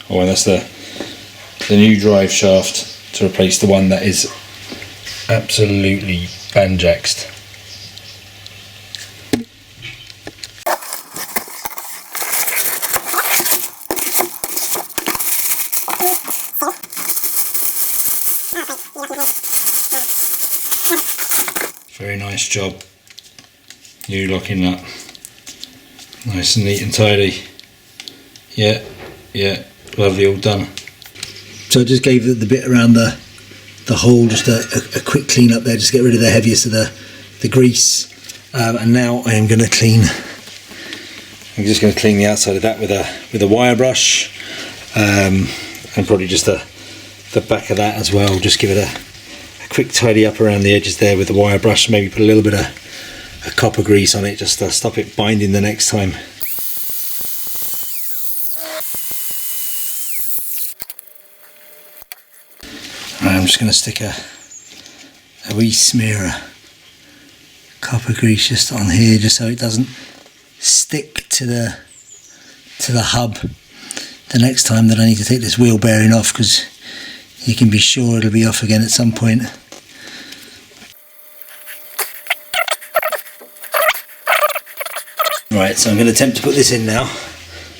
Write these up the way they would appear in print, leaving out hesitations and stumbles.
Oh, and that's the new drive shaft to replace the one that is absolutely banjaxed. Very nice job. New locking nut. Nice and neat and tidy. Yeah, lovely, all done. So I just gave the bit around the hole just a quick clean up there, just get rid of the heaviest of the grease. And now I am going to clean. I'm just going to clean the outside of that with a wire brush, and probably just the back of that as well. Just give it a quick tidy up around the edges there with the wire brush. Maybe put a little bit of copper grease on it just to stop it binding the next time. I'm just going to stick a wee smear of copper grease just on here, just so it doesn't stick to the hub the next time that I need to take this wheel bearing off, because you can be sure it'll be off again at some point. Right, so I'm going to attempt to put this in now.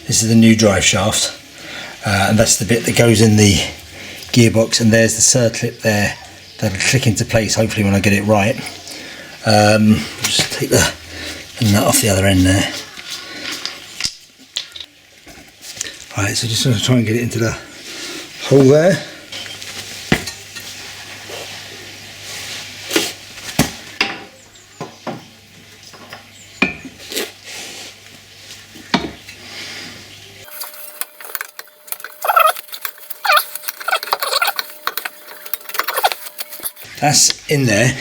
This is the new drive shaft, and that's the bit that goes in the gearbox, and there's the circlip there that'll click into place hopefully when I get it right. Just take the nut off the other end there. Right, so just going to try and get it into the hole there. That's in there,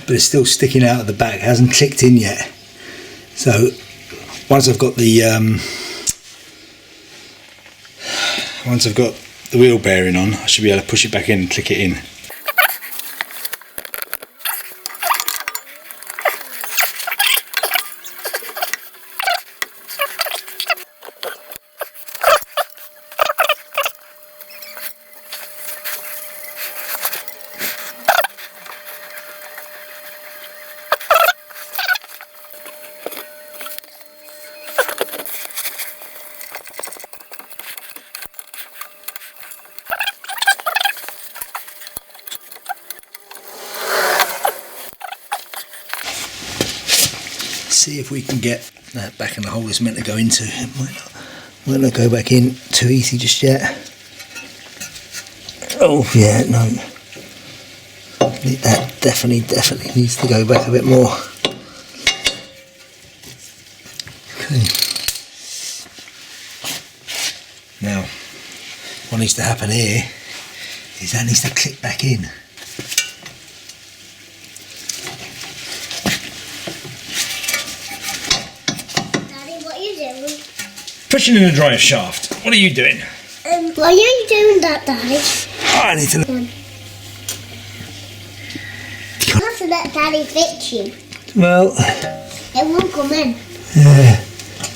but it's still sticking out at the back. It hasn't clicked in yet. So once I've got the wheel bearing on, I should be able to push it back in and click it in. See if we can get that back in the hole it's meant to go into. It might not go back in too easy just yet. Oh yeah, no. That definitely needs to go back a bit more. Okay. Now, what needs to happen here is that needs to click back in. Pushing in the drive shaft. What are you doing? Why are you doing that, Daddy? Oh, I need to look. You have to let Daddy fix you. Well, it won't come in. Yeah,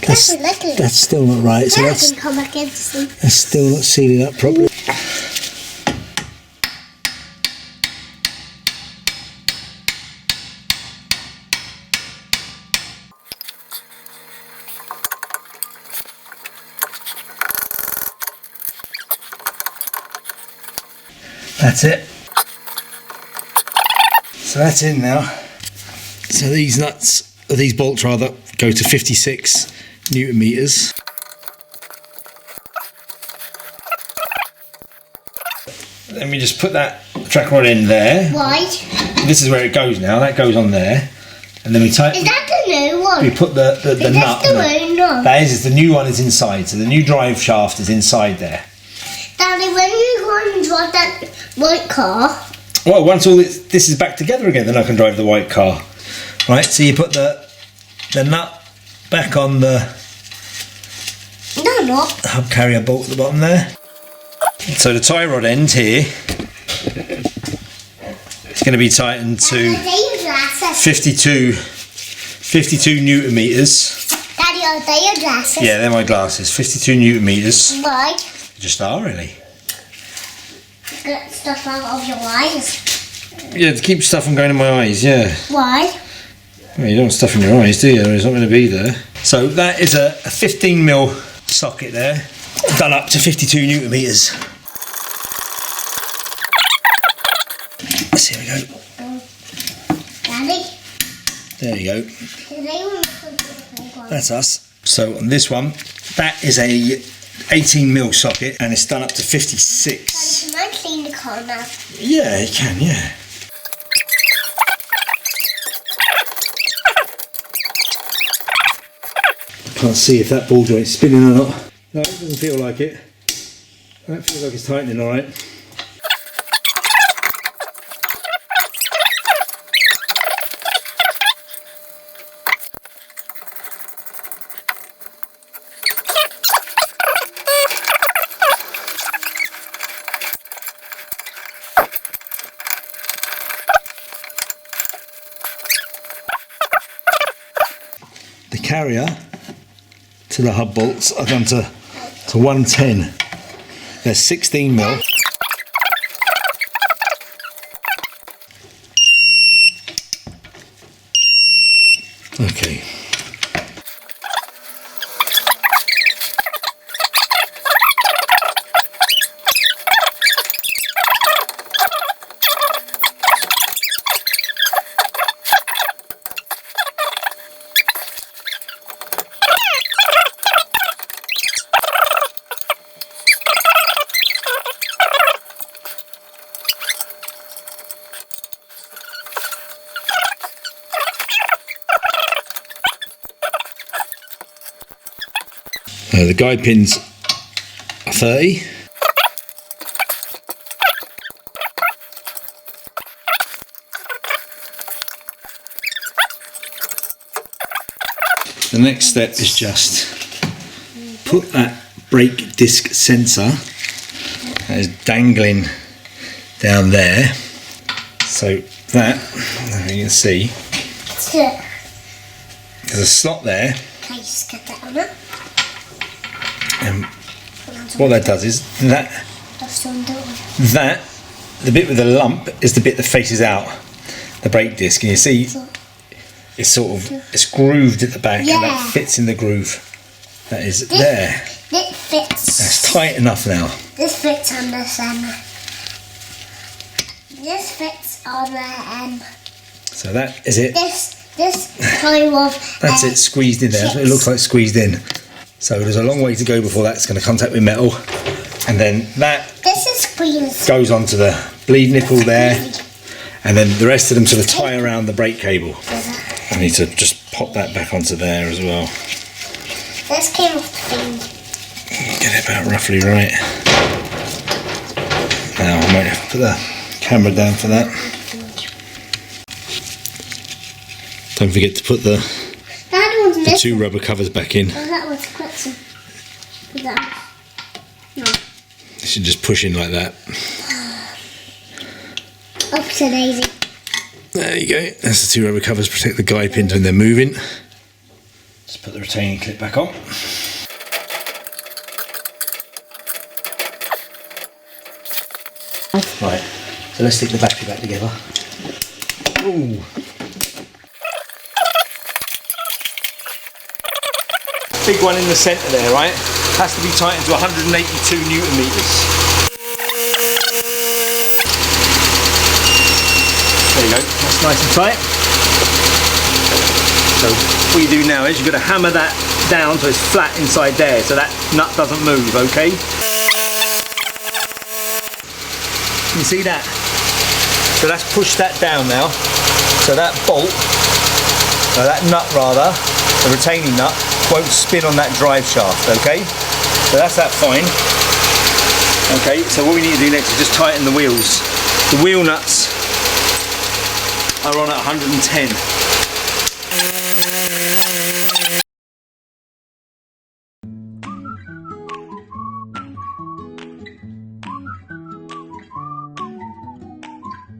that's still not right. So that's can come back in to see. That's still not sealing up properly. That's it. So that's in now. So these nuts, or these bolts rather, go to 56 Newton meters. Let me just put that track rod in there. Why? This is where it goes now. That goes on there, and then we tighten. Is that the new one? We put the nut. That is the new one is inside. So the new drive shaft is inside there. Daddy, when you go and drive that white car. Well, once all this is back together again, then I can drive the white car. Right, so you put the nut back on the hub carrier bolt at the bottom there. So the tie rod end here is going to be tightened to 52 Newton meters. Daddy, they're your glasses. Yeah, they're my glasses. 52 Newton meters. Why? Just are, really. Get stuff out of your eyes. Yeah, to keep stuff from going in my eyes, yeah. Why? Well, you don't want stuff in your eyes, do you? There's not going to be there. So that is a 15mm socket there, done up to 52 Newton meters. Here we go. Daddy? There you go. Today we're That's us. So on this one, that is a 18mm socket and it's done up to 56. Can I clean the car now? Yeah, you can, yeah. Can't see if that ball joint's spinning or not. No, it doesn't feel like it. That feels like it's tightening alright. The carrier to the hub bolts are done to 110. They're 16mm. Okay. The guide pins are 30. The next step is just put that brake disc sensor that is dangling down there. So that, you can see, there's a slot there. Can I just get that on it? And what that does is that the bit with the lump is the bit that faces out the brake disc, and you see it's it's grooved at the back, and that fits in the groove that is there. It fits. That's tight enough now. This fits on this This fits on the So that is it. This kind of That's it, squeezed in there. That's what it looks like, squeezed in. So there's a long way to go before that's going to contact with metal, and then that goes onto the bleed nipple there, and then the rest of them sort of tie around the brake cable. I need to just pop that back onto there as well. This came off the thing. Get it about roughly right. Now I might have to put the camera down for that. Don't forget to put the 2 rubber covers back in. Oh, that was clips. No. You should just push in like that. Upside daisy. There you go. That's the 2 rubber covers, protect the guide pins when they're moving. Just put the retaining clip back on. Right, so let's stick the battery back together. Ooh. Big one in the centre there, right? Has to be tightened to 182 Newton meters. There you go, that's nice and tight. So what you do now is you've got to hammer that down so it's flat inside there, so that nut doesn't move, okay? Can you see that? So that's pushed that down now. So that bolt, that nut rather, the retaining nut, won't spin on that drive shaft, okay? So that's that fine. Okay, so what we need to do next is just tighten the wheels. The wheel nuts are on at 110.